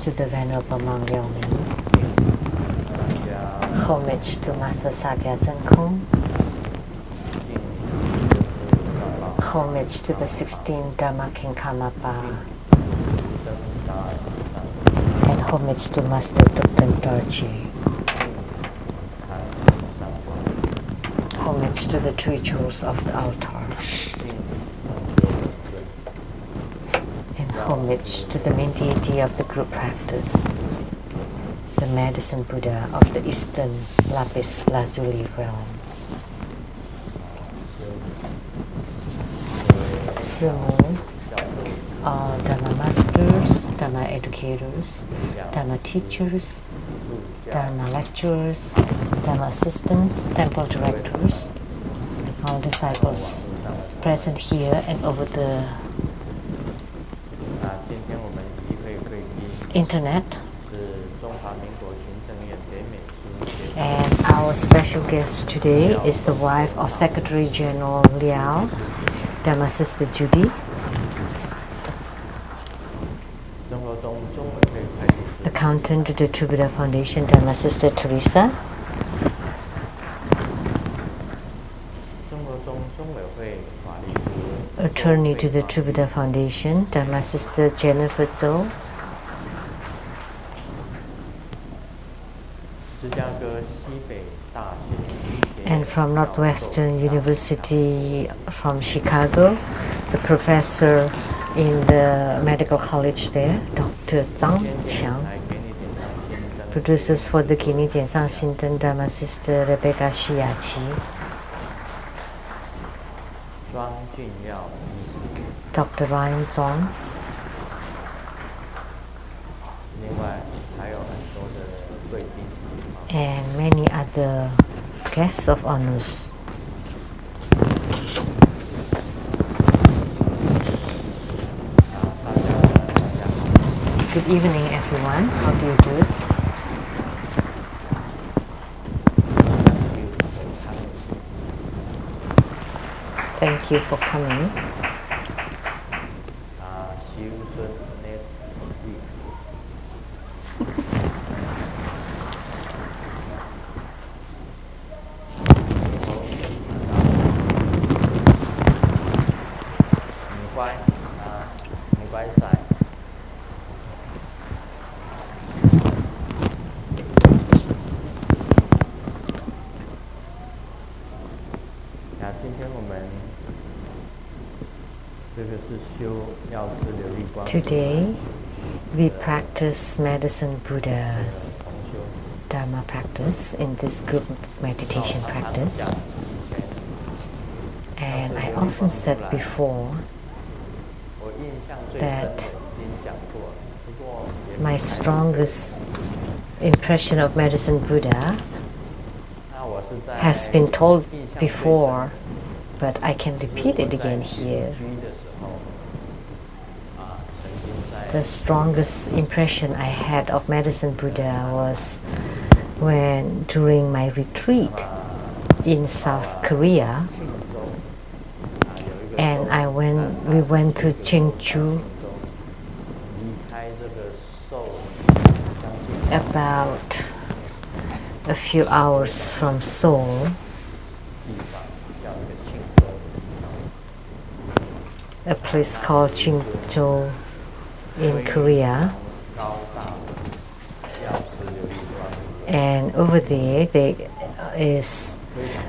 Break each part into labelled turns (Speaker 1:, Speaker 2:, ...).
Speaker 1: to the Venerable Monk Lu-Ling. Homage to Master Sakya Kung. Homage to the 16th Dharma King Karmapa. And homage to Master Dzogchen Dorji. Homage to the three jewels of the altar. And homage to the main deity of the group practice, the medicine Buddha of the Eastern Lapis Lazuli realms. Simu, all Dharma masters, Dharma educators, Dharma teachers, Dharma lecturers, Dharma assistants, temple directors, all disciples present here and over the internet. And our special guest today is the wife of Secretary General Liao, Dharma Sister Judy. Accountant to the True Buddha Foundation, Dharma Sister Teresa. Attorney to the True Buddha Foundation, Dharma Sister Jennifer Zhou. And from Northwestern University from Chicago, the professor in the medical college there, Dr. Ching. Producers for the Guinea Diansang Xinten, Dharma Sister Rebecca Shiyachi. Dr. Ryan Zong. And many other guests of honors. Good evening, everyone. How do you do? Thank you for coming. Today, we practice Medicine Buddha's Dharma practice in this group meditation practice. And I often said before that my strongest impression of Medicine Buddha has been told before, but I can repeat it again here. The strongest impression I had of Medicine Buddha was when during my retreat in South Korea, and we went to Ching, about a few hours from Seoul. A place called Ching in Korea, and over there is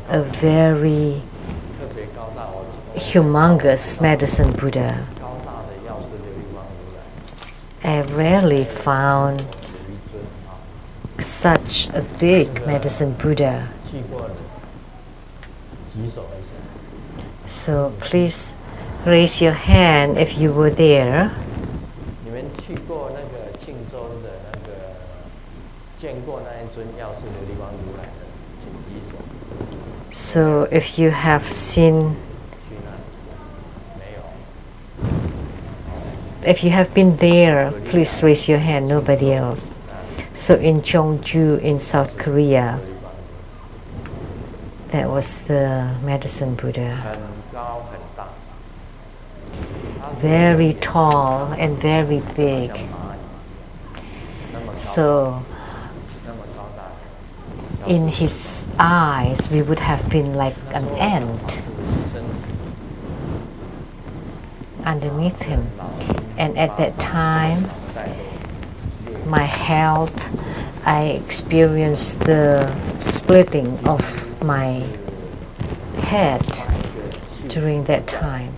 Speaker 1: a very humongous Medicine Buddha. I rarely found such a big Medicine Buddha. So please raise your hand if you were there. So if you have seen, if you have been there, please raise your hand, nobody else. So in Cheongju in South Korea, that was the Medicine Buddha. Very tall and very big. So in his eyes, we would have been like an ant underneath him. And at that time, my health, I experienced the splitting of my head during that time.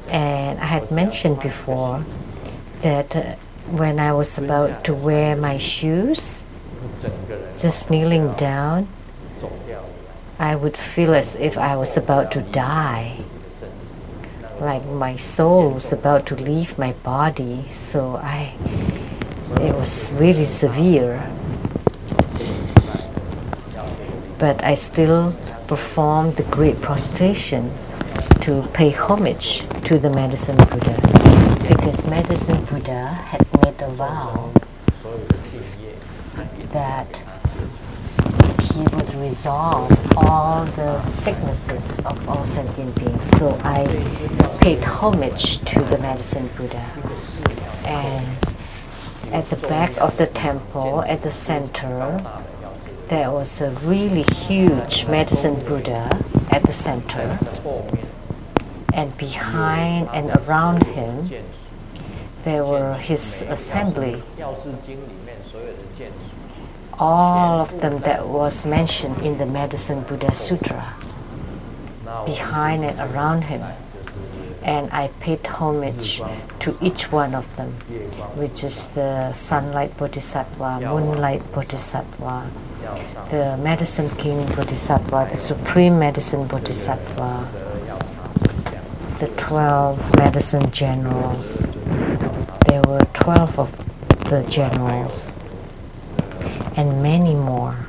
Speaker 1: And I had mentioned before that when I was about to wear my shoes, just kneeling down, I would feel as if I was about to die, like my soul was about to leave my body. So it was really severe. But I still performed the great prostration to pay homage to the Medicine Buddha, because Medicine Buddha had made a vow that he would resolve all the sicknesses of all sentient beings. So I paid homage to the Medicine Buddha. And at the back of the temple, at the center, there was a really huge Medicine Buddha at the center. And behind and around him, there were his assembly. All of them that was mentioned in the Medicine Buddha Sutra, behind and around him. And I paid homage to each one of them, which is the Sunlight Bodhisattva, Moonlight Bodhisattva, the Medicine King Bodhisattva, the Supreme Medicine Bodhisattva, the 12 Medicine Generals. There were 12 of the generals, and many more.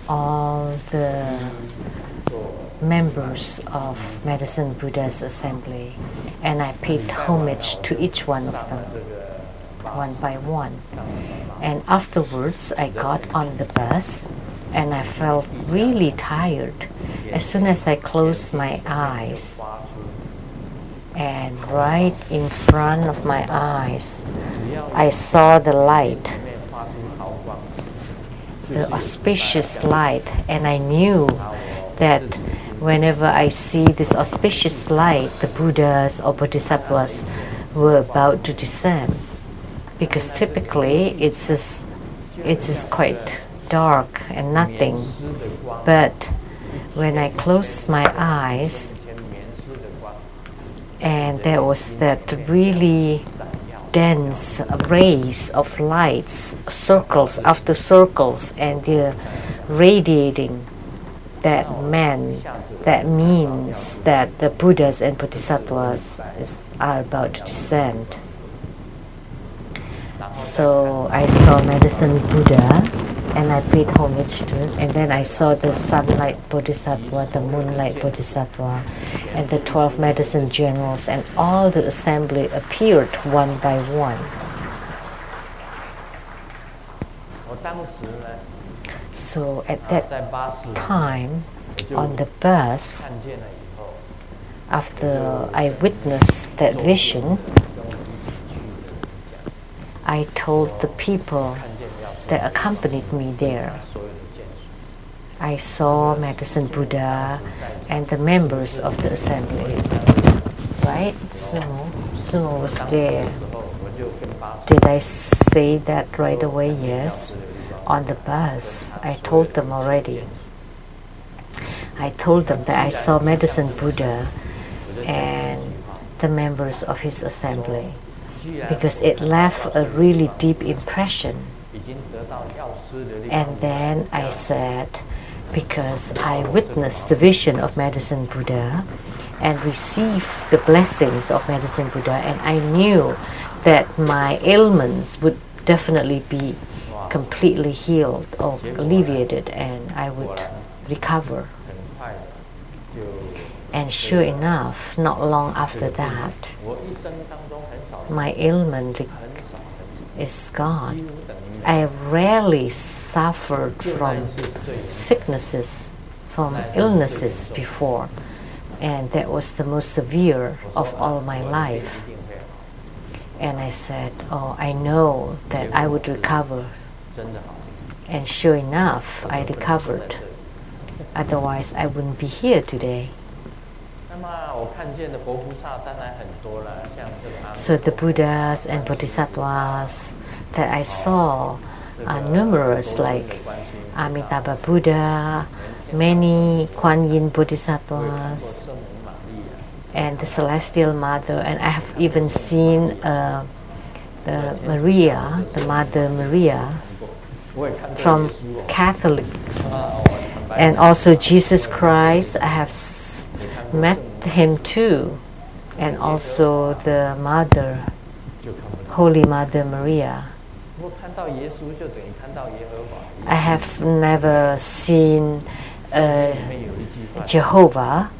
Speaker 1: All the members of Medicine Buddha's assembly, and I paid homage to each one of them, one by one. And afterwards, I got on the bus, and I felt really tired. As soon as I closed my eyes, and right in front of my eyes, I saw the light, the auspicious light, and I knew that whenever I see this auspicious light, the Buddhas or Bodhisattvas were about to descend. Because typically it is quite dark and nothing. But when I closed my eyes, and there was that really dense rays of lights, circles after circles, and they're radiating, that means that the Buddhas and Bodhisattvas are about to descend. So I saw Medicine Buddha, and I paid homage to it. And then I saw the Sunlight Bodhisattva, the Moonlight Bodhisattva, and the 12 Medicine Generals, and all the assembly appeared one by one. So at that time, on the bus, after I witnessed that vision, I told the people that accompanied me there, I saw Medicine Buddha and the members of the assembly. Right? Sumo was there. Did I say that right away? Yes. On the bus, I told them already. I told them that I saw Medicine Buddha and the members of his assembly, because it left a really deep impression. And then I said, because I witnessed the vision of Medicine Buddha and received the blessings of Medicine Buddha, and I knew that my ailments would definitely be completely healed or alleviated, and I would recover. And sure enough, not long after that, my ailment is gone. I rarely suffered from sicknesses, from illnesses before, and that was the most severe of all my life. And I said, oh, I know that I would recover. And sure enough, I recovered. Otherwise, I wouldn't be here today. So the Buddhas and Bodhisattvas that I saw are numerous, like Amitabha Buddha, many Kuan Yin Bodhisattvas, and the Celestial Mother, and I have even seen the Maria, the Mother Maria, from Catholics, and also Jesus Christ. I have met him too, and also the Mother, Holy Mother Maria. I have never seen Jehovah,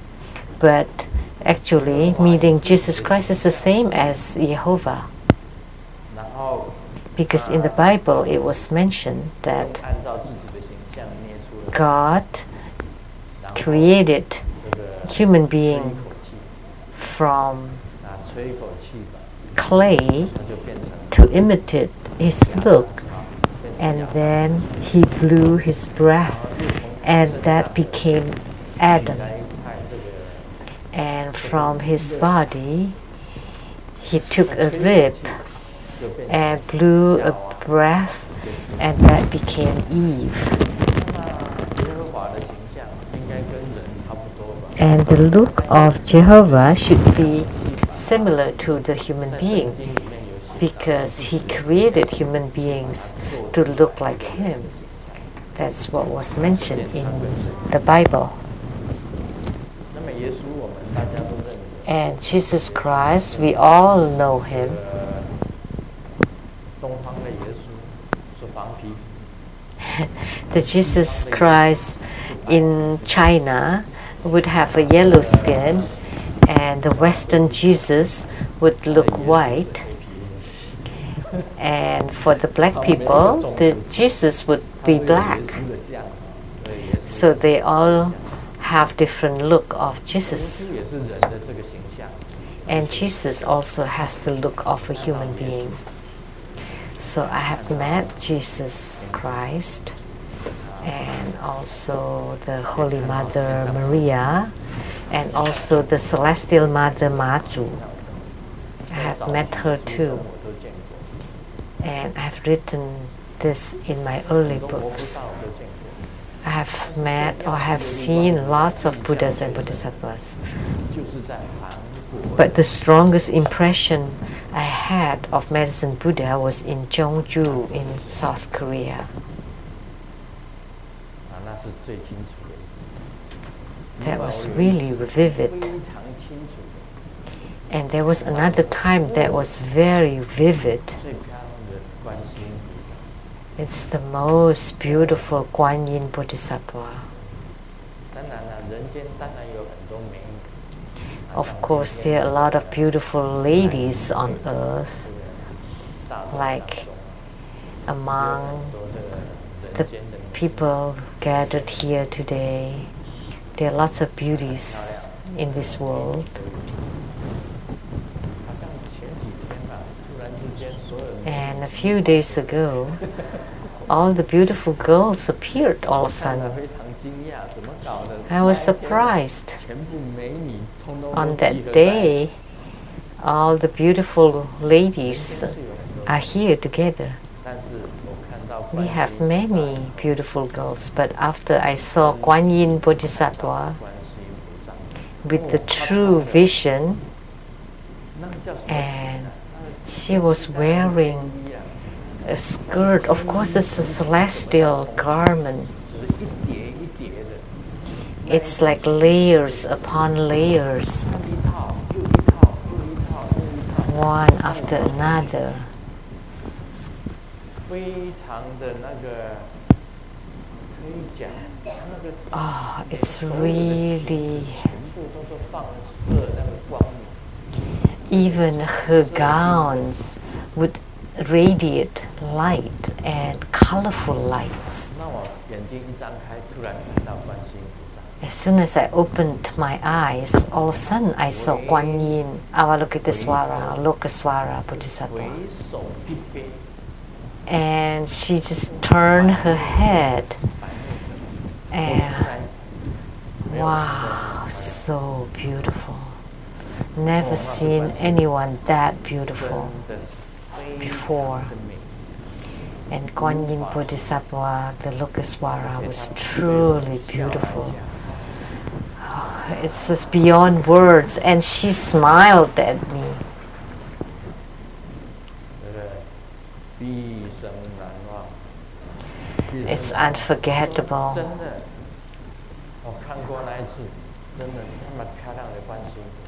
Speaker 1: but actually meeting Jesus Christ is the same as Jehovah, because in the Bible it was mentioned that God created human being from clay to imitate his look, and then he blew his breath, and that became Adam. And from his body he took a rib and blew a breath, and that became Eve. And the look of Jehovah should be similar to the human being, because he created human beings to look like him. That's what was mentioned in the Bible. And Jesus Christ, we all know him. The Jesus Christ in China would have a yellow skin, and the Western Jesus would look white. And for the black people, the Jesus would be black. So they all have different look of Jesus. And Jesus also has the look of a human being. So I have met Jesus Christ, and also the Holy Mother Maria, and also the Celestial Mother Maju. I have met her too. And I have written this in my early books. I have met or have seen lots of Buddhas and Bodhisattvas. But the strongest impression I had of Medicine Buddha was in Jeonju in South Korea. That was really vivid. And there was another time that was very vivid. It's the most beautiful Kuan Yin Bodhisattva. Of course, there are a lot of beautiful ladies on earth, like among the people gathered here today. There are lots of beauties in this world. And a few days ago, all the beautiful girls appeared all of a sudden. I was surprised. On that day, all the beautiful ladies are here together. We have many beautiful girls, but after I saw Kuan Yin Bodhisattva with the true vision, and she was wearing a skirt. Of course, it's a celestial garment. It's like layers upon layers, one after another. Oh, it's really... Even her gowns would radiate light and colorful lights. As soon as I opened my eyes, all of a sudden I saw Guan Yin, Avalokitesvara, Lokasvara Bodhisattva. And she just turned her head and wow, so beautiful. Never seen anyone that beautiful before. And Guan Yin Bodhisattva, the Lokasvara, was truly beautiful. Oh, it's just beyond words. And she smiled at me. It's unforgettable.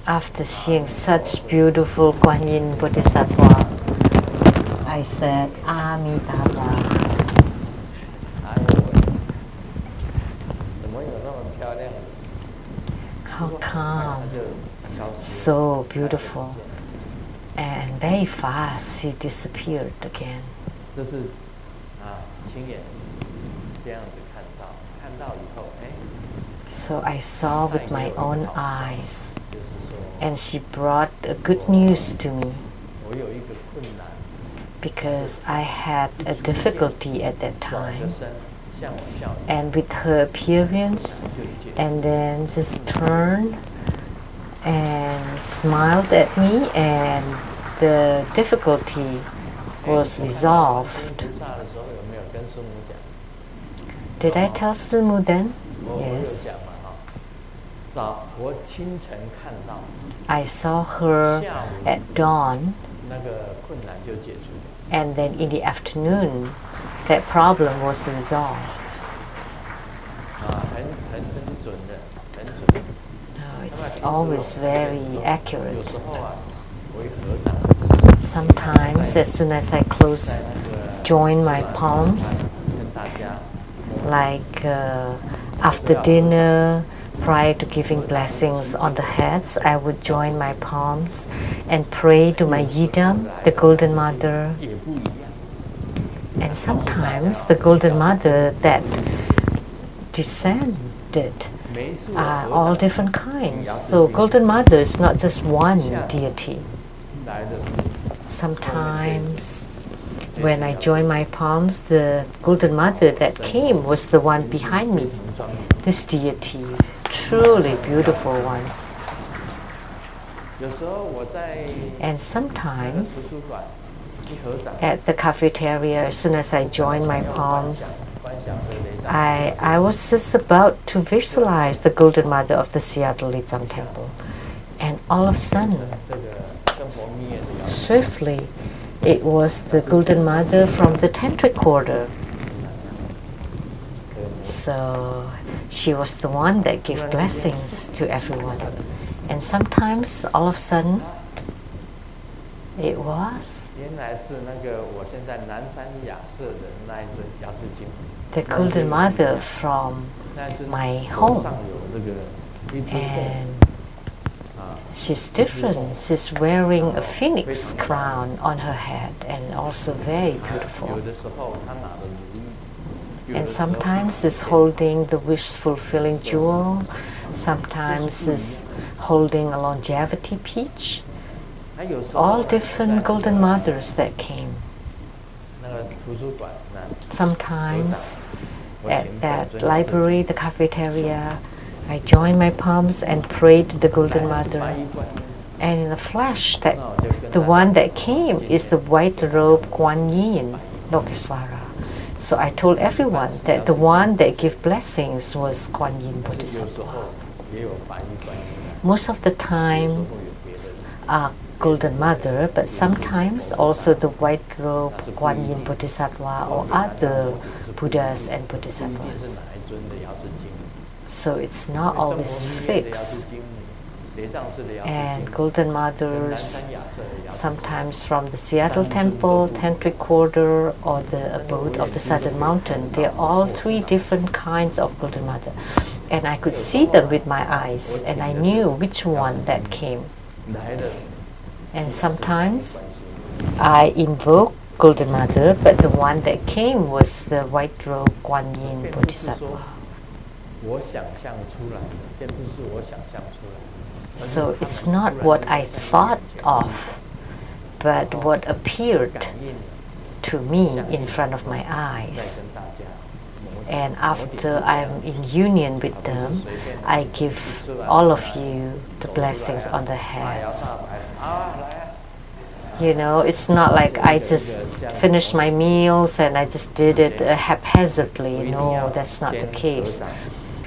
Speaker 1: After seeing such beautiful Guan Yin Bodhisattva, I said, Amitabha. How calm, so beautiful. And very fast she disappeared again. So I saw with my own eyes, and she brought good news to me, because I had a difficulty at that time. And with her appearance, and then just turned and smiled at me, and the difficulty was resolved. Did I tell Simu then? Yes. I saw her at dawn, and then in the afternoon, that problem was resolved. No, it's always very accurate. Sometimes, as soon as I join my palms, like after dinner, prior to giving blessings on the heads, I would join my palms and pray to my Yidam, the Golden Mother. And sometimes the Golden Mother that descended are all different kinds. So Golden Mother is not just one deity. Sometimes when I join my palms, the Golden Mother that came was the one behind me. This deity, truly beautiful one. And sometimes at the cafeteria, as soon as I join my palms, I was just about to visualize the Golden Mother of the Seattle Lizang Temple. And all of a sudden, swiftly, it was the Golden Mother from the Tantric Quarter. So she was the one that gave blessings to everyone. And sometimes, all of a sudden, it was the Golden Mother from my home. And she's different. She's wearing a phoenix crown on her head, and also very beautiful. And sometimes she's holding the wish-fulfilling jewel. Sometimes she's holding a longevity peach. All different Golden Mothers that came. Sometimes at that library, the cafeteria, I join my palms and pray to the Golden Mother. And in a flash, the one that came is the white-robed Guan Yin Lokasvara. So I told everyone that the one that gave blessings was Guan Yin Bodhisattva. Most of the time, Golden Mother, but sometimes also the white-robed Guan Yin Bodhisattva or other Buddhas and Bodhisattvas. So it's not always fixed. And Golden Mothers, sometimes from the Seattle Temple, Tantric Quarter, or the abode of the Southern Mountain, they're all three different kinds of Golden Mother. And I could see them with my eyes, and I knew which one that came. And sometimes I invoke Golden Mother, but the one that came was the white-robed Guan Yin Bodhisattva. So it's not what I thought of, but what appeared to me in front of my eyes. And after I'm in union with them, I give all of you the blessings on the heads. You know, it's not like I just finished my meals and I just did it haphazardly. No, that's not the case.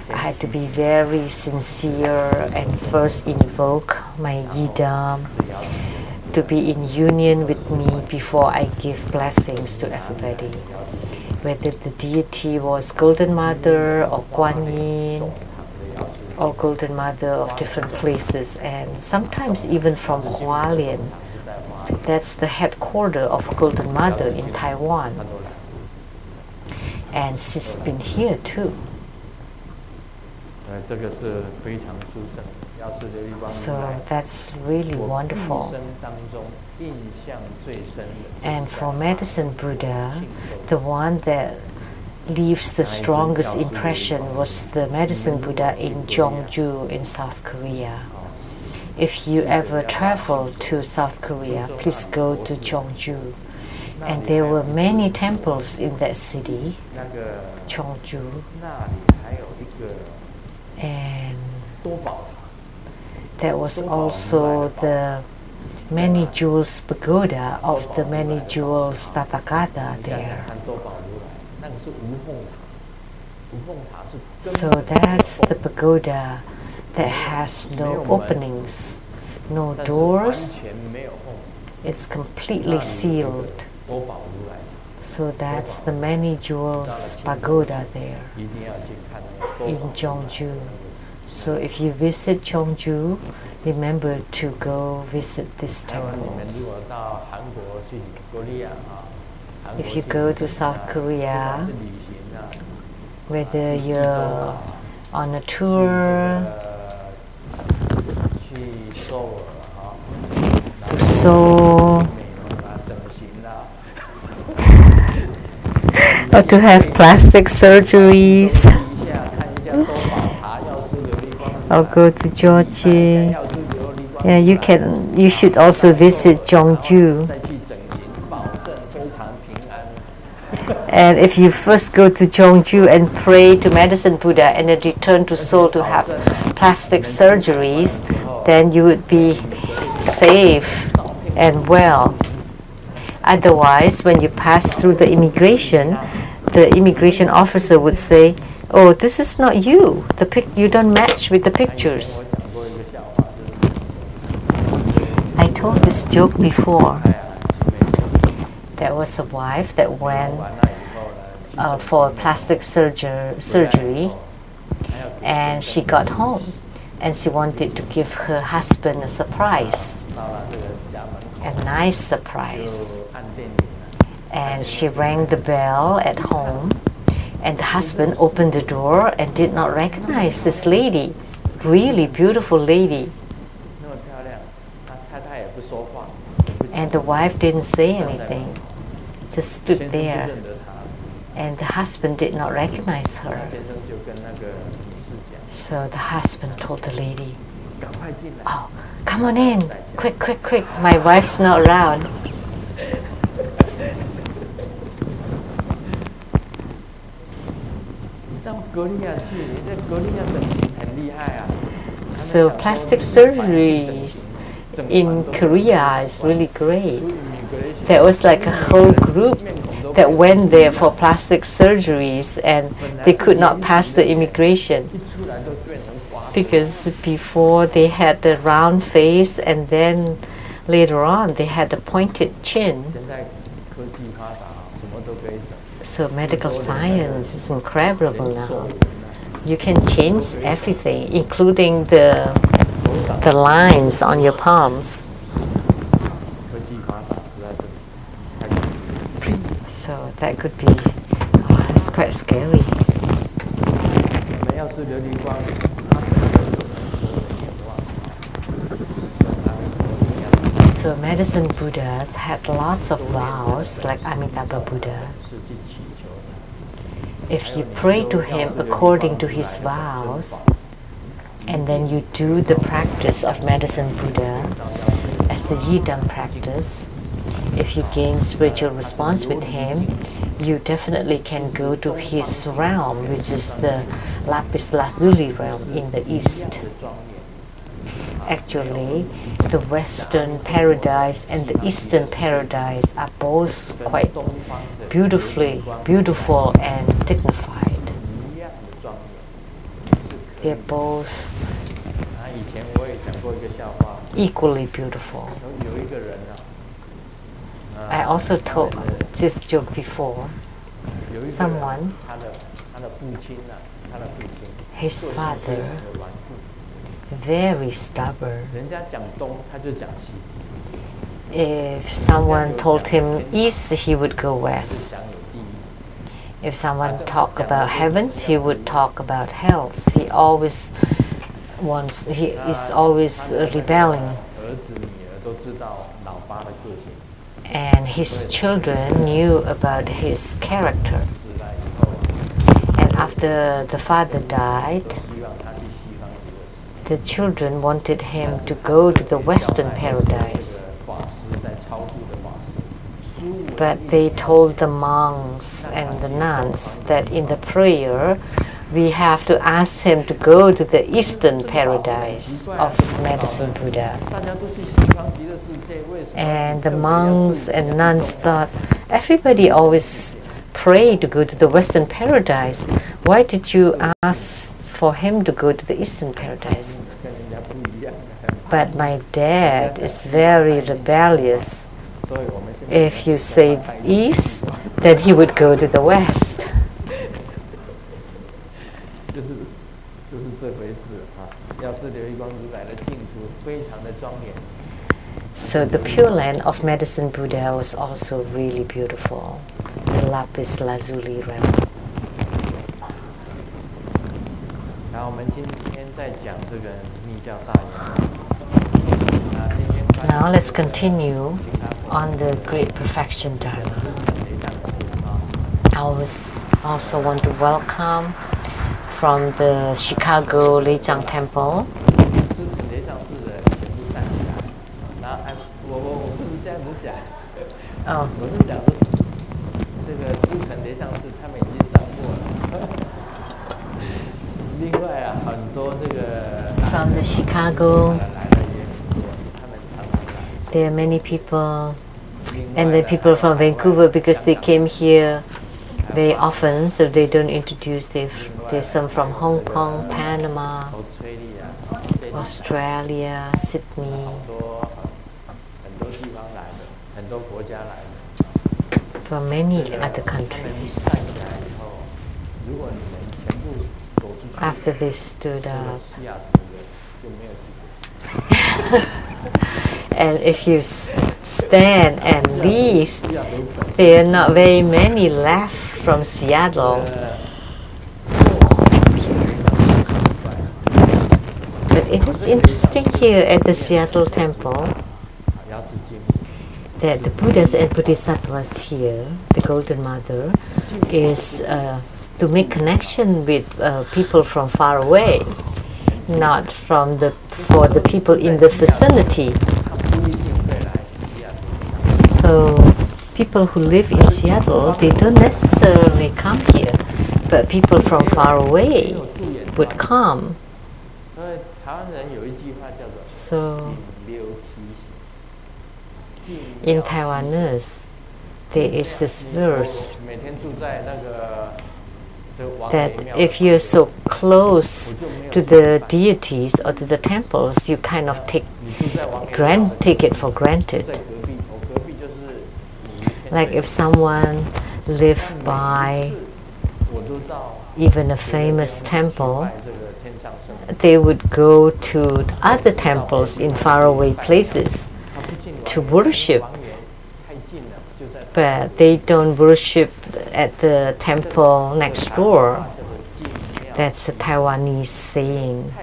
Speaker 1: I had to be very sincere and first invoke my yidam to be in union with me before I give blessings to everybody. Whether the deity was Golden Mother or Guan Yin or Golden Mother of different places, and sometimes even from Hualien. That's the headquarters of Golden Mother in Taiwan. And she's been here too. So that's really wonderful. And for Medicine Buddha, the one that leaves the strongest impression was the Medicine Buddha in Jeongju in South Korea. If you ever travel to South Korea, please go to Jeongju. And there were many temples in that city, Jeongju. And there was also the many jewels pagoda of the many jewels Tathagata there. So that's the pagoda that has no openings, no doors. It's completely sealed. So that's the many jewels pagoda there in Jeongju. So if you visit Jeongju, remember to go visit these temples. If you go to South Korea, whether you're on a tour to Seoul or to have plastic surgeries, or go to Georgia. Yeah, you should also visit Jeongju. And if you first go to Jeongju and pray to Medicine Buddha and then return to Seoul to have plastic surgeries, then you would be safe and well. Otherwise, when you pass through the immigration officer would say, "Oh, this is not you. You don't match with the pictures." I told this joke before. There was a wife that went for plastic surgery, and she got home, and she wanted to give her husband a surprise, a nice surprise. And she rang the bell at home, and the husband opened the door and did not recognize this lady, really beautiful lady. And the wife didn't say anything, just stood there. And the husband did not recognize her. So the husband told the lady, "Oh, come on in, quick, quick, quick, my wife's not around." So plastic surgeries in Korea is really great. There was like a whole group that went there for plastic surgeries, and they could not pass the immigration because before they had the round face, and then later on they had a pointed chin. So medical science is incredible now. You can change everything, including the lines on your palms. So that could be, it's quite scary. So Medicine Buddhas had lots of vows, like Amitabha Buddha. if you pray to him according to his vows, and then you do the practice of medicine Buddha as the Yidam practice, if you gain spiritual response with him, you definitely can go to his realm, which is the lapis lazuli realm in the east. Actually, the Western paradise and the Eastern paradise are both quite beautiful and dignified. They're both equally beautiful. I also told this joke before. Someone, his father, very stubborn. If someone told him east, he would go west. If someone talked about heavens, he would talk about hells. He is always rebelling. And his children knew about his character. And after the father died, the children wanted him to go to the Western paradise. But they told the monks and the nuns that in the prayer, we have to ask him to go to the Eastern paradise of Medicine Buddha. And the monks and nuns thought, everybody always pray to go to the Western paradise. Why did you ask for him to go to the Eastern paradise? But my dad is very rebellious. If you say east, then he would go to the west. So the Pure Land of Medicine Buddha was also really beautiful, the lapis lazuli realm. Now let's continue on the Great Perfection Dharma. I also want to welcome from the Chicago Lechang Temple. Oh. From the Chicago, there are many people, and the people from Vancouver, because they came here very often, so they don't introduce. There's some from Hong Kong, Panama, Australia, Sydney, from many other countries. After they stood up, and if you stand and leave, there are not very many left from Seattle. But it is interesting here at the Seattle Temple that the Buddhas and Bodhisattvas here, the Golden Mother, is to make connection with people from far away, not for the people in the vicinity. So people who live in Seattle, they don't necessarily come here, but people from far away would come. So in Taiwanese, there is this verse that if you're so close to the deities or to the temples, you kind of take it for granted. Like if someone lived by even a famous temple, they would go to other temples in faraway places to worship, but they don't worship at the temple next door. That's a Taiwanese saying.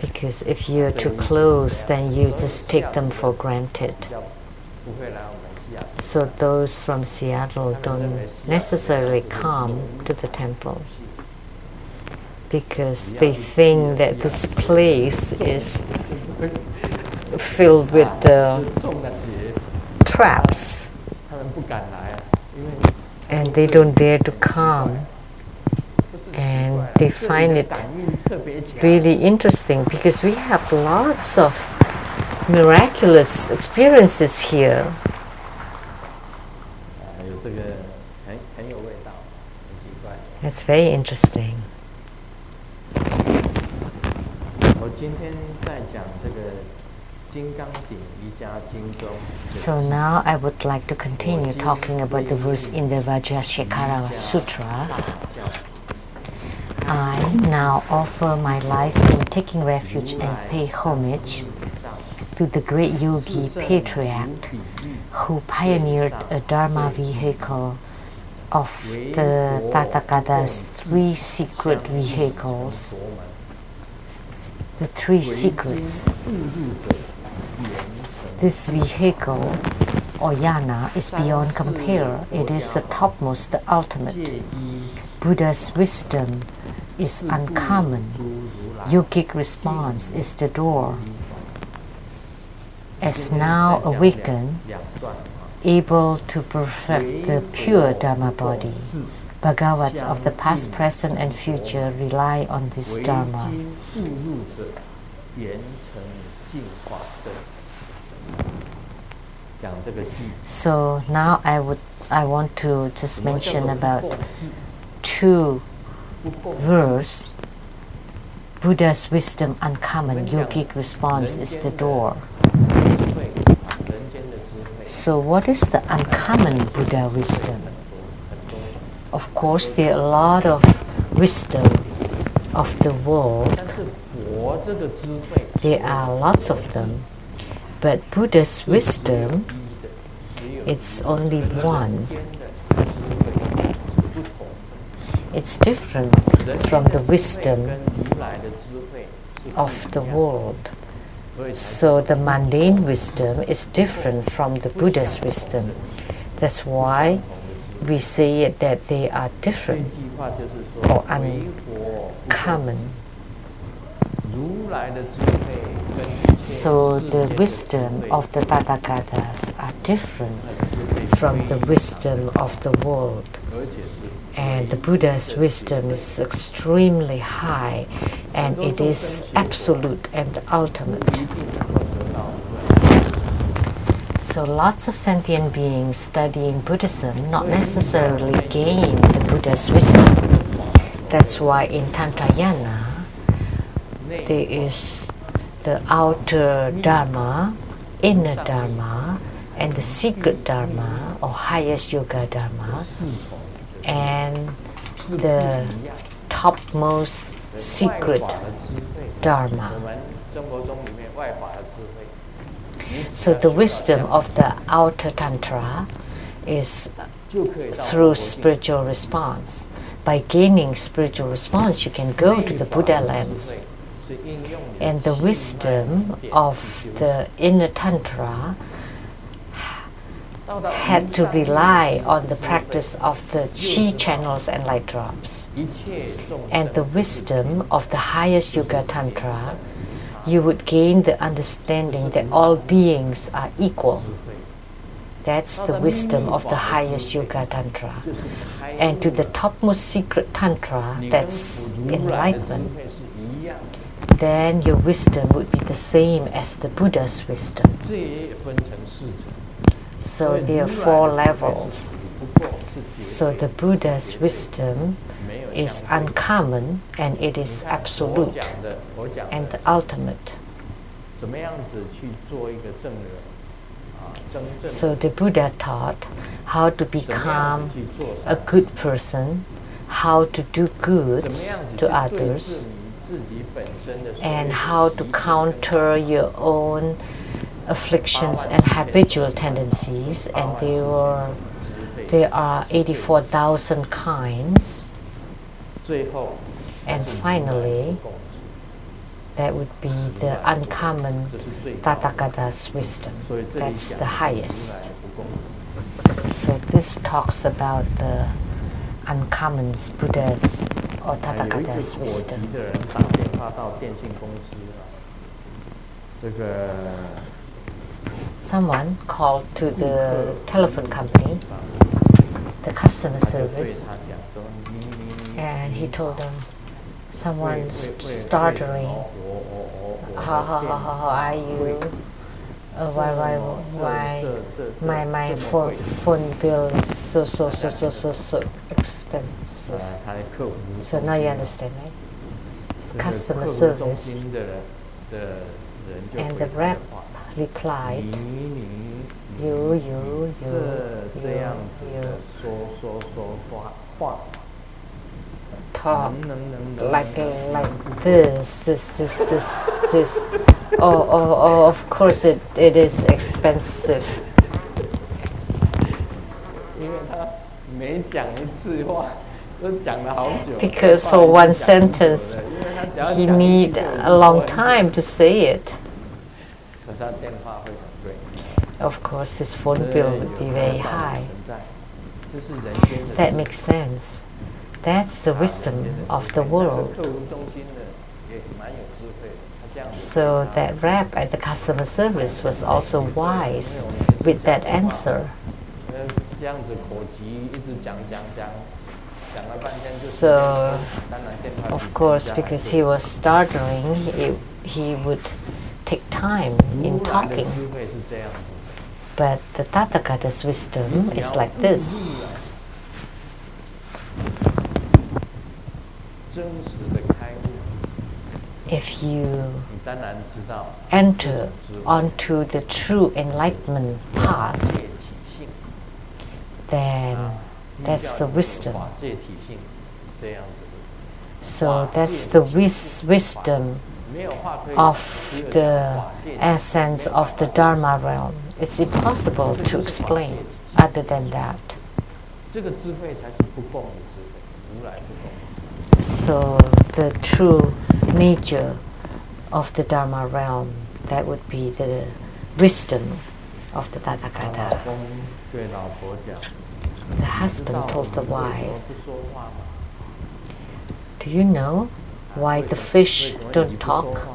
Speaker 1: Because if you're too close, then you just take them for granted. So those from Seattle don't necessarily come to the temple because they think that this place is filled with traps, and they don't dare to come. And they find it really interesting because we have lots of miraculous experiences here. It's very interesting. So now I would like to continue talking about the verse in the Vajrasekhara Sutra. I now offer my life in taking refuge and pay homage to the great yogi patriarch who pioneered a Dharma vehicle of the Tathagata's three secret vehicles. The three secrets. This vehicle, or yana, is beyond compare. It is the topmost, the ultimate. Buddha's wisdom is uncommon. Yogic response is the door. As now awakened, able to perfect the pure Dharma body, Bhagavats of the past, present, and future rely on this Dharma. So now I want to just mention about two verse. Buddha's wisdom uncommon, yogic response is the door. So what is the uncommon Buddha wisdom? Of course, there are a lot of wisdom of the world. There are lots of them. But Buddha's wisdom, it's only one. It's different from the wisdom of the world. So the mundane wisdom is different from the Buddha's wisdom. That's why we say that they are different or uncommon. So the wisdom of the Tathagatas are different from the wisdom of the world. And the Buddha's wisdom is extremely high, and it is absolute and ultimate. So lots of sentient beings studying Buddhism not necessarily gain the Buddha's wisdom. That's why in Tantrayana there is the outer Dharma, inner Dharma, and the secret Dharma or highest yoga Dharma, and the topmost secret Dharma. So the wisdom of the outer Tantra is through spiritual response. By gaining spiritual response, you can go to the Buddha lands. And the wisdom of the inner Tantra had to rely on the practice of the chi channels and light drops. And the wisdom of the highest Yoga Tantra, you would gain the understanding that all beings are equal. That's the wisdom of the highest Yoga Tantra. And to the topmost secret Tantra, that's enlightenment, then your wisdom would be the same as the Buddha's wisdom. So there are 4 levels. So the Buddha's wisdom is uncommon, and it is absolute and the ultimate. So the Buddha taught how to become a good person, how to do good to others, and how to counter your own afflictions and habitual tendencies. And there are 84,000 kinds. And finally, that would be the uncommon Tathagata's wisdom. That's the highest. So this talks about the uncommon Buddha's or Tathagata's wisdom. Someone called to the telephone company, the customer service, and he told them, someone's stuttering. How are you? Why my phone bill is so expensive? So now you understand, right? It's customer service. And the rep replied, you talk like this. Oh, of course it is expensive. Because for one sentence, he need a long time to say it. Of course, his phone bill would be very high. That makes sense. That's the wisdom of the world. So that rep at the customer service was also wise with that answer. So, of course, because he was stuttering, he would take time in talking. But the Tathagata's wisdom is like this. If you enter onto the true enlightenment path, then that's the wisdom. So that's the wisdom of the essence of the Dharma realm. It's impossible to explain other than that. So the true nature of the Dharma realm, that would be the wisdom of the Tathagata. The husband told the wife, do you know why the fish don't talk?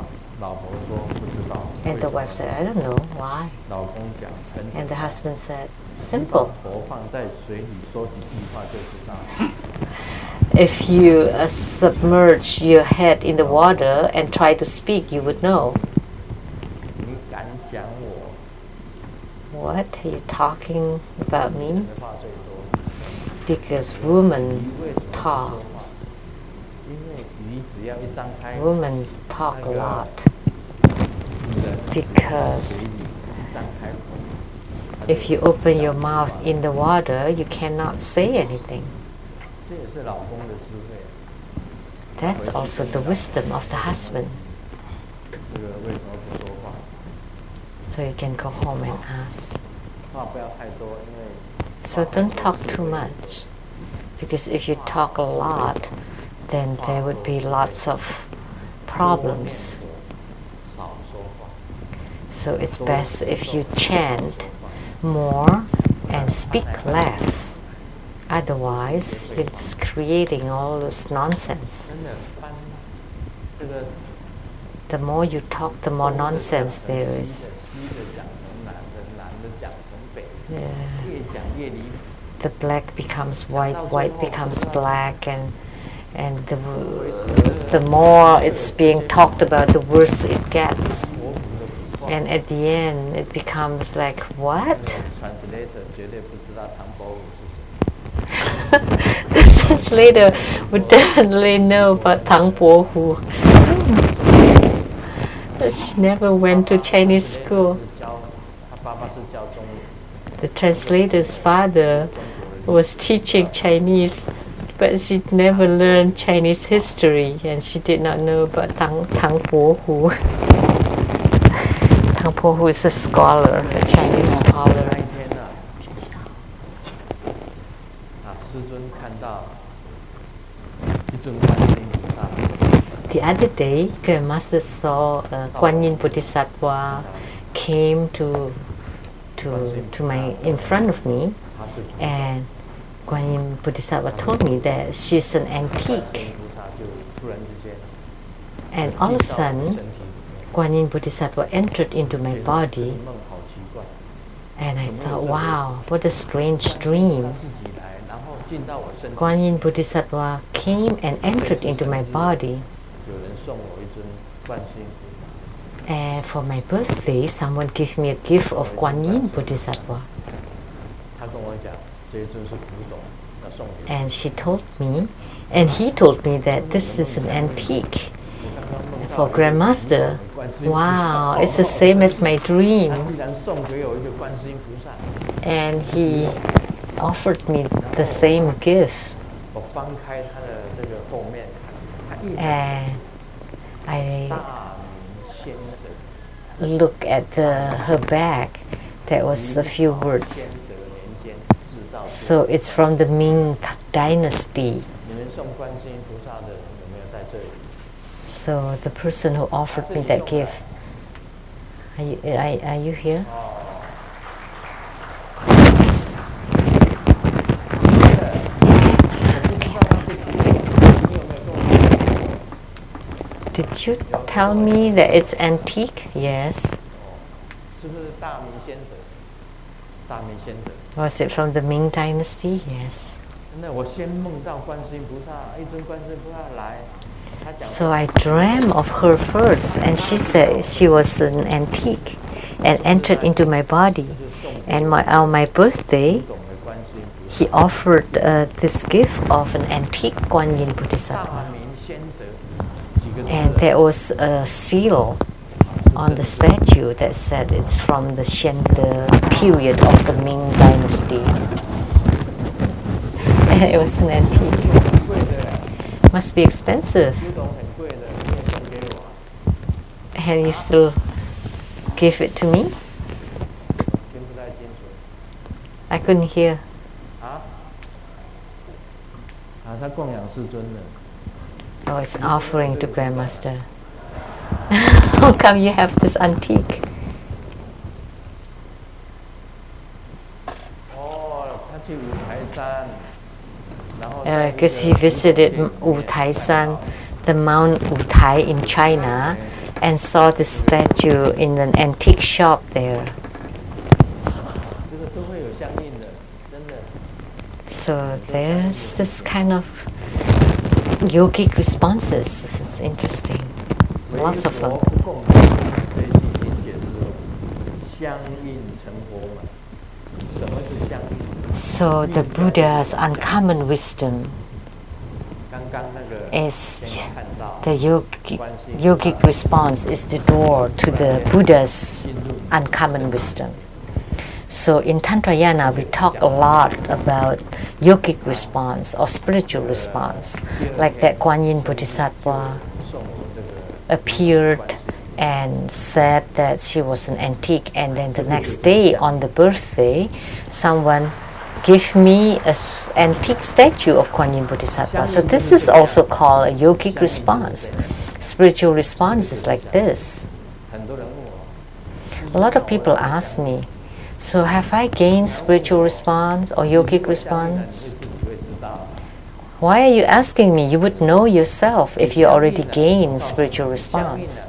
Speaker 1: And the wife said, I don't know why. And the husband said, simple. If you submerge your head in the water and try to speak, you would know. What are you talking about me? Because women talks. Women talk a lot. Because if you open your mouth in the water, you cannot say anything. That's also the wisdom of the husband. So you can go home and ask. So don't talk too much, because if you talk a lot, then there would be lots of problems. So it's best if you chant more and speak less. Otherwise, you're just creating all this nonsense. The more you talk, the more nonsense there is. The black becomes white, white becomes black, and the more it's being talked about, the worse it gets. And at the end, it becomes like, what? The translator would definitely know about Tang Po Hu. She never went to Chinese school. The translator's father was teaching Chinese, but she never learned Chinese history, and she did not know about Tang Po Hu. Tang Po Hu is a scholar, a Chinese scholar. The other day, the master saw Guan Yin Bodhisattva came in front of me, And Guan Yin Bodhisattva told me that she's an antique. And all of a sudden, Guan Yin Bodhisattva entered into my body. And I thought, wow, what a strange dream. Guan Yin Bodhisattva came and entered into my body. And for my birthday, someone gave me a gift of Guan Yin Bodhisattva. And she told me, and he told me that this is an antique. For Grandmaster, wow, it's the same as my dream. And he offered me the same gift. And I look at her bag. There was a few words. So it's from the Ming Dynasty. So the person who offered me that gift, are you here? Did you tell me that it's antique? Yes. Was it from the Ming Dynasty? Yes. So I dreamt of her first, and she said she was an antique and entered into my body. And on my birthday, he offered this gift of an antique Guan Yin Bodhisattva. And there was a seal on the statue that said it's from the Shen period of the Ming Dynasty. And it was an antique. Must be expensive. And you still give it to me? I couldn't hear. Oh, it's an offering to Grandmaster. How come you have this antique? Because he visited Wutai-san, the Mount Wutai in China, and saw this statue in an antique shop there. So there's this kind of yogic responses. This is interesting. Lots of them. So the Buddha's uncommon wisdom is the yogic response is the door to the Buddha's uncommon wisdom. So in Tantrayana we talk a lot about yogic response or spiritual response, like that Guan Yin Bodhisattva appeared and said that she was an antique, and then the next day on the birthday someone gave me an antique statue of Guan Yin Bodhisattva. So this is also called a yogic response. Spiritual response is like this. A lot of people ask me, so have I gained spiritual response or yogic response? Why are you asking me? You would know yourself if you already gained spiritual response.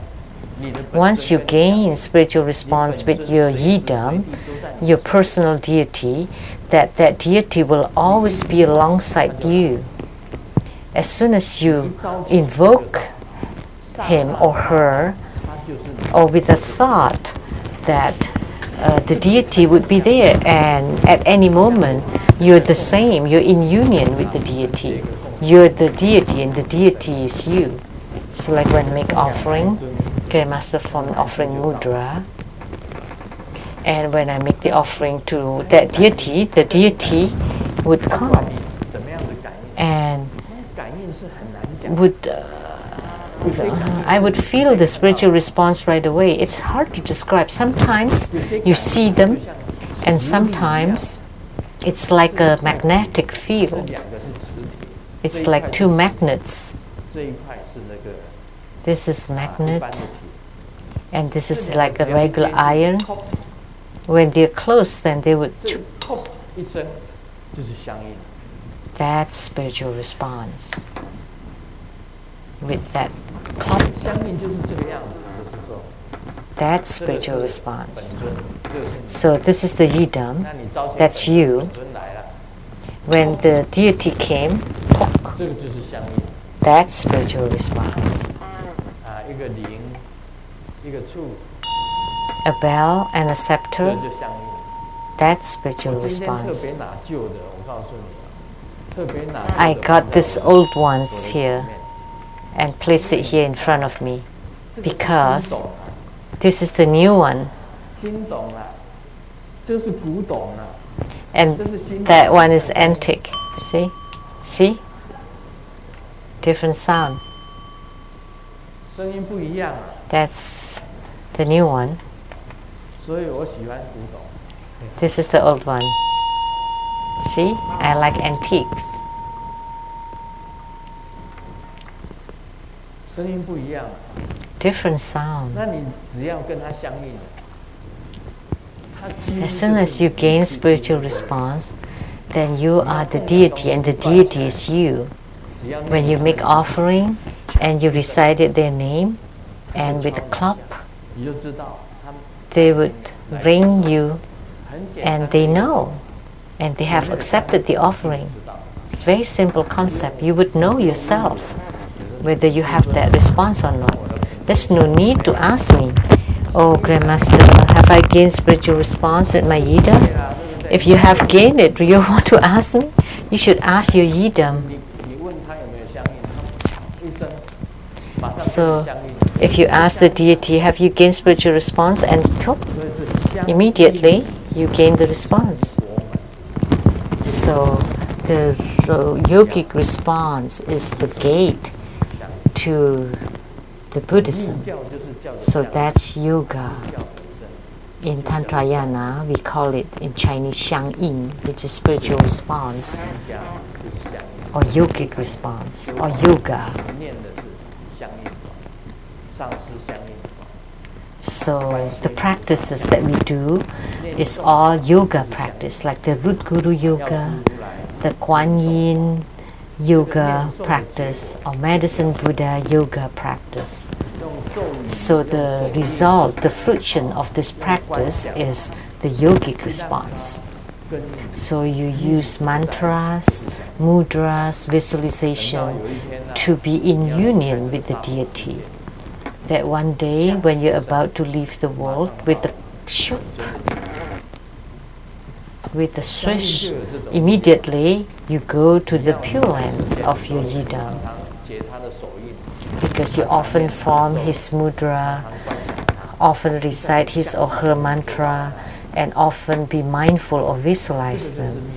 Speaker 1: Once you gain spiritual response with your yidam, your personal deity, that deity will always be alongside you. As soon as you invoke him or her, or with the thought that the deity would be there, and at any moment you're the same, you're in union with the deity. You're the deity and the deity is you. So like when I make offering, Grandmaster form an offering mudra, and when I make the offering to that deity, the deity would come and would I would feel the spiritual response right away. It's hard to describe. Sometimes you see them, and sometimes it's like a magnetic field. It's like two magnets. This is magnet, and this is like a regular iron. When they're close, then they would That's spiritual response. With that clap, that's spiritual response. So this is the yidam, that's you. When the deity came, pok, that's spiritual response. A bell and a scepter, that's spiritual response. I got these old ones here and place it here in front of me because this is the new one. And that one is antique. See? See? Different sound. That's the new one. This is the old one. See? I like antiques. Different sound. As soon as you gain spiritual response, then you are the deity and the deity is you. When you make offering and you recited their name, and with a clap, they would ring you and they know and they have accepted the offering. It's a very simple concept. You would know yourself whether you have that response or not. There's no need to ask me, oh Grandmaster, have I gained spiritual response with my yidam? If you have gained it, do you want to ask me? You should ask your yidam. So if you ask the deity, have you gained spiritual response, and immediately you gain the response. So the yogic response is the gate to the Buddhism. So that's yoga. In Tantrayana, we call it in Chinese Xiang Yin, which is spiritual response, or yogic response, or yoga. So the practices that we do is all yoga practice, like the Root Guru Yoga, the Kuan Yin Yoga practice, or Medicine Buddha Yoga practice. So the result, the fruition of this practice is the yogic response. So you use mantras, mudras, visualization to be in union with the deity. That one day when you're about to leave the world, with the shup, with the swish, immediately you go to the pure lands of your yidam. Because you often form his mudra, often recite his or her mantra, and often be mindful or visualize them.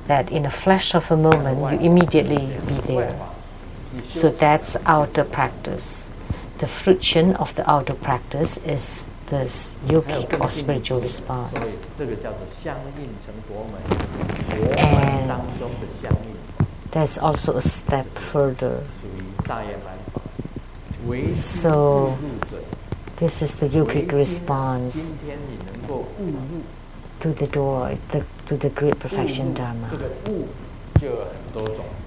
Speaker 1: That in a flash of a moment, you immediately be there. So that's outer practice. The fruition of the outer practice is this yogic or spiritual response. And there's also a step further. So this is the yogic response to the door, to the great perfection Dharma.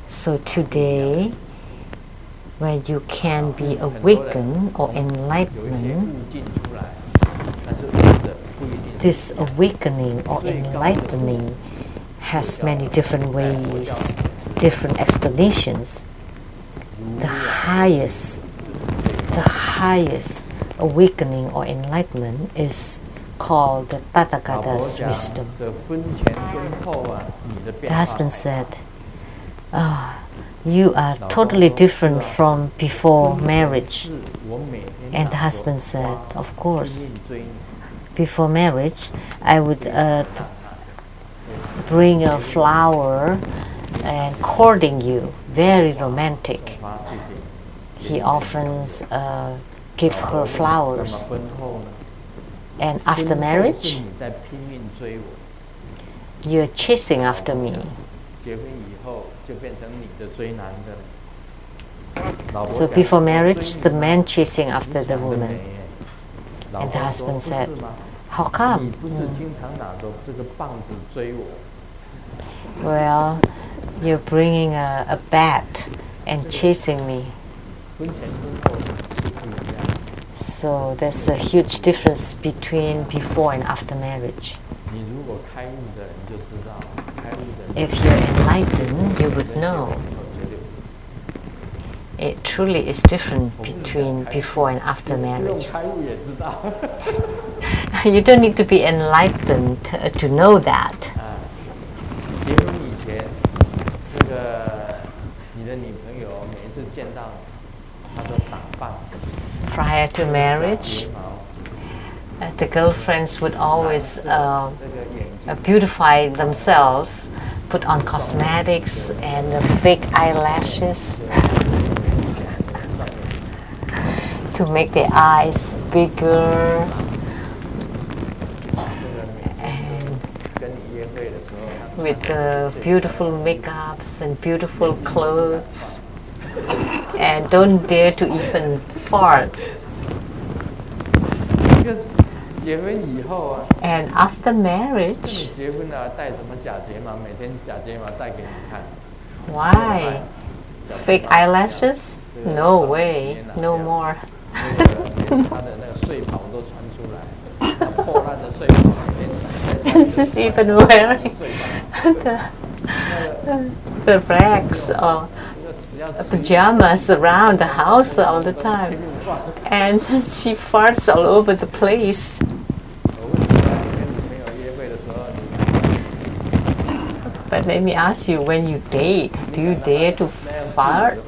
Speaker 1: So today, when you can be awakened or enlightened, this awakening or enlightening has many different ways, different explanations. The highest awakening or enlightenment is called the Tathagata's wisdom. The husband said, you are totally different from before marriage. And the husband said, of course, before marriage, I would bring a flower and courting you, very romantic. He often give her flowers. And after marriage, you're chasing after me. So before marriage, the man chasing after the woman. And the husband said, how come? Well, you're bringing a bat and chasing me. So there's a huge difference between before and after marriage. If you're enlightened, you would know. It truly is different between before and after marriage. You don't need to be enlightened to know that. Prior to marriage, the girlfriends would always beautify themselves, put on cosmetics and fake eyelashes to make their eyes bigger, and with the beautiful makeups and beautiful clothes, and don't dare to even fart. And after marriage, why? Fake eyelashes? No way, no more. And she's even wearing the rags or pajamas around the house all the time, and she farts all over the place. But let me ask you, when you date, do you dare to fart?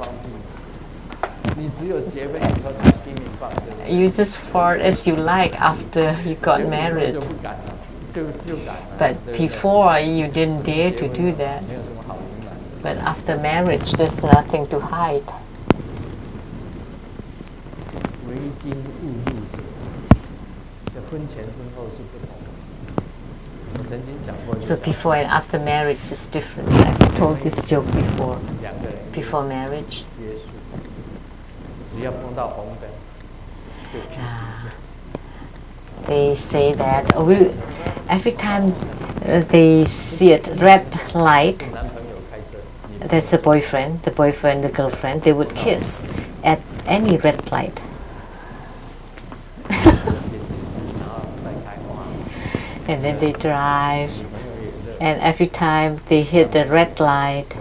Speaker 1: You just fart as you like after you got married. But before, you didn't dare to do that. But after marriage, there's nothing to hide. So before and after marriage is different. I've told this joke before. Before marriage, they say that every time they see a red light, that's the boyfriend, the girlfriend, they would kiss at any red light. And then they drive, and every time they hit the red light,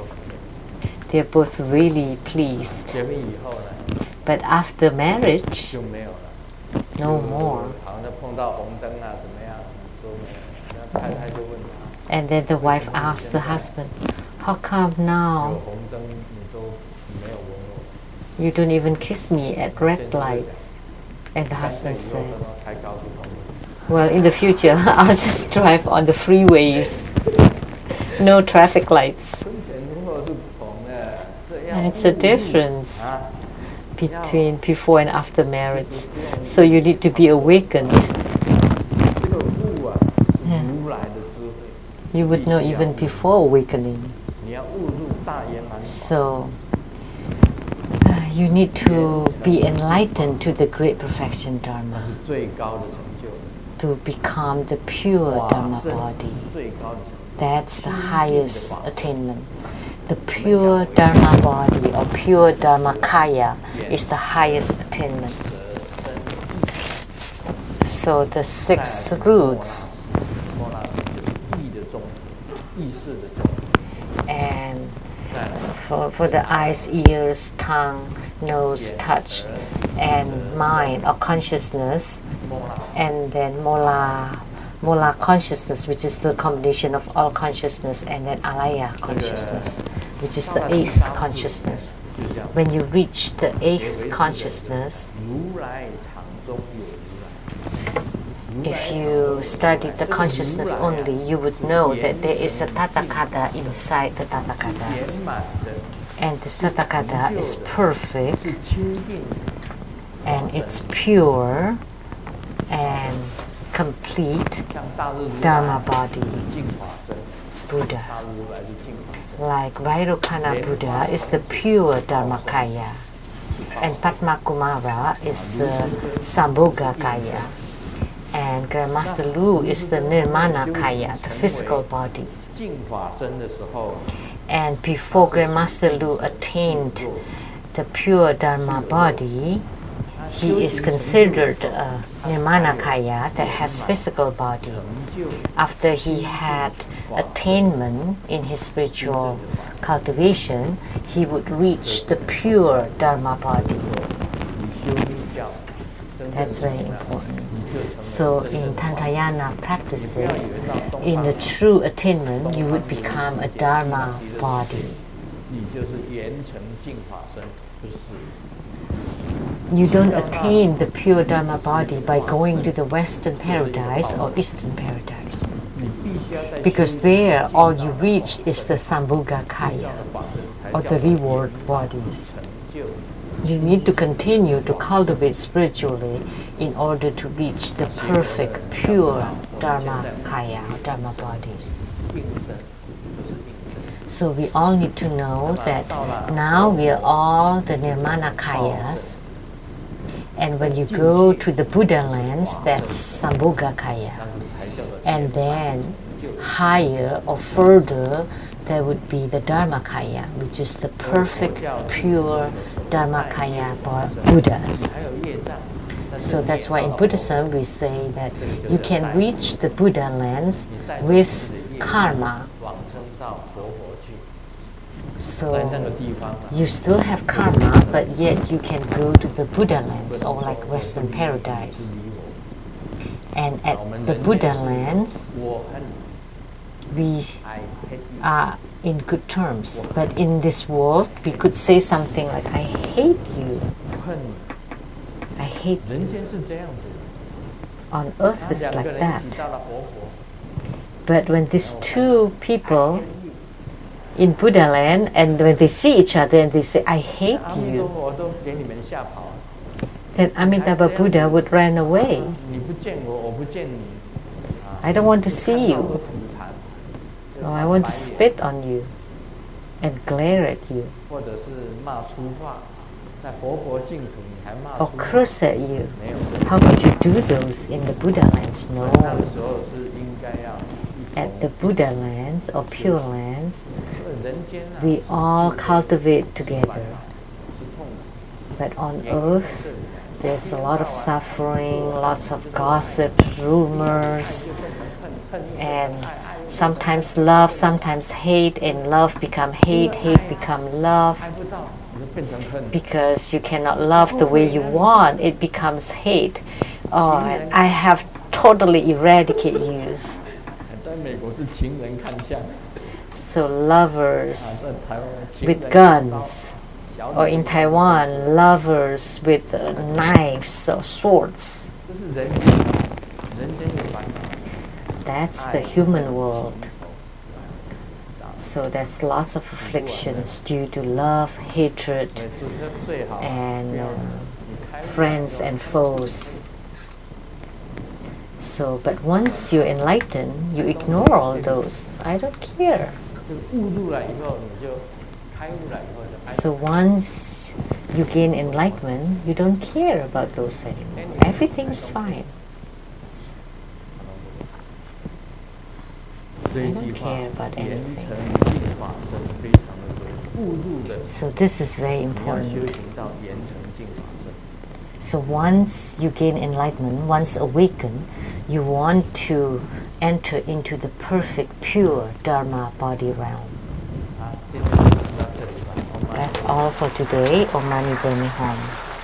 Speaker 1: they're both really pleased. But after marriage, no more. And then the wife asks the husband, "How come now you don't even kiss me at red lights?" And the husband said, "Well, in the future, I'll just drive on the freeways. No traffic lights." And it's a difference between before and after marriage. So you need to be awakened. Yeah. You would know even before awakening. So you need to be enlightened to the great perfection Dharma, to become the pure Dharma body. That's the highest attainment. The pure Dharma body or pure Dharma kaya is the highest attainment. So the 6 roots, and for the eyes, ears, tongue, nose, touch, and mind or consciousness, and then Mola consciousness, which is the combination of all consciousness, and then alaya consciousness, which is the 8th consciousness. When you reach the 8th consciousness, if you study the consciousness only, you would know that there is a Tathagata inside the Tathagatas. And this Tathagata is perfect, and it's pure and complete Dharma body, Buddha. Like Vairocana Buddha is the pure Dharmakaya, and Padma Kumara is the Sambhoga Kaya, and Grandmaster Lu is the Nirmana Kaya, the physical body. And before Grandmaster Lu attained the pure Dharma body, he is considered a Nirmanakaya that has physical body. After he had attainment in his spiritual cultivation, he would reach the pure Dharma body. That's very important. So in Tantrayana practices, in the true attainment, you would become a Dharma body. You don't attain the pure Dharma body by going to the Western paradise or Eastern paradise. Because there, all you reach is the Sambhoga Kaya, or the reward bodies. You need to continue to cultivate spiritually in order to reach the perfect, pure Dharma Kaya, Dharma bodies. So we all need to know that now we are all the Nirmanakayas, and when you go to the Buddha lands, that's Sambhoga Kaya. And then higher or further, there would be the Dharmakaya, which is the perfect, pure Dharmakaya Buddhas. So that's why in Buddhism we say that you can reach the Buddha lands with karma. So you still have karma, but yet you can go to the Buddha lands, or like Western paradise. And at the Buddha lands, we are in good terms. But in this world, we could say something like, I hate you. I hate you. On earth it's like that. But when these two people in Buddha land, and when they see each other and they say, I hate you, then Amitabha Buddha would run away. I don't want to see you. Or I want to spit on you and glare at you. Or curse at you. How could you do those in the Buddha lands? No. At the Buddha lands or pure lands, we all cultivate together. But on earth, there's a lot of suffering, lots of gossip, rumors, and sometimes love, sometimes hate, and love become hate, hate become love. Because you cannot love the way you want, it becomes hate. Oh, I have totally eradicated you. So lovers with guns, or in Taiwan, lovers with knives or swords. That's the human world. So there's lots of afflictions due to love, hatred, and friends and foes. So, but once you enlighten, you ignore all those. I don't care. So once you gain enlightenment, you don't care about those anymore. Everything is fine. I don't care about anything. So this is very important. So once you gain enlightenment, once awakened, you want to enter into the perfect, pure Dharma body realm. That's all for today. Om Mani Padme Hum.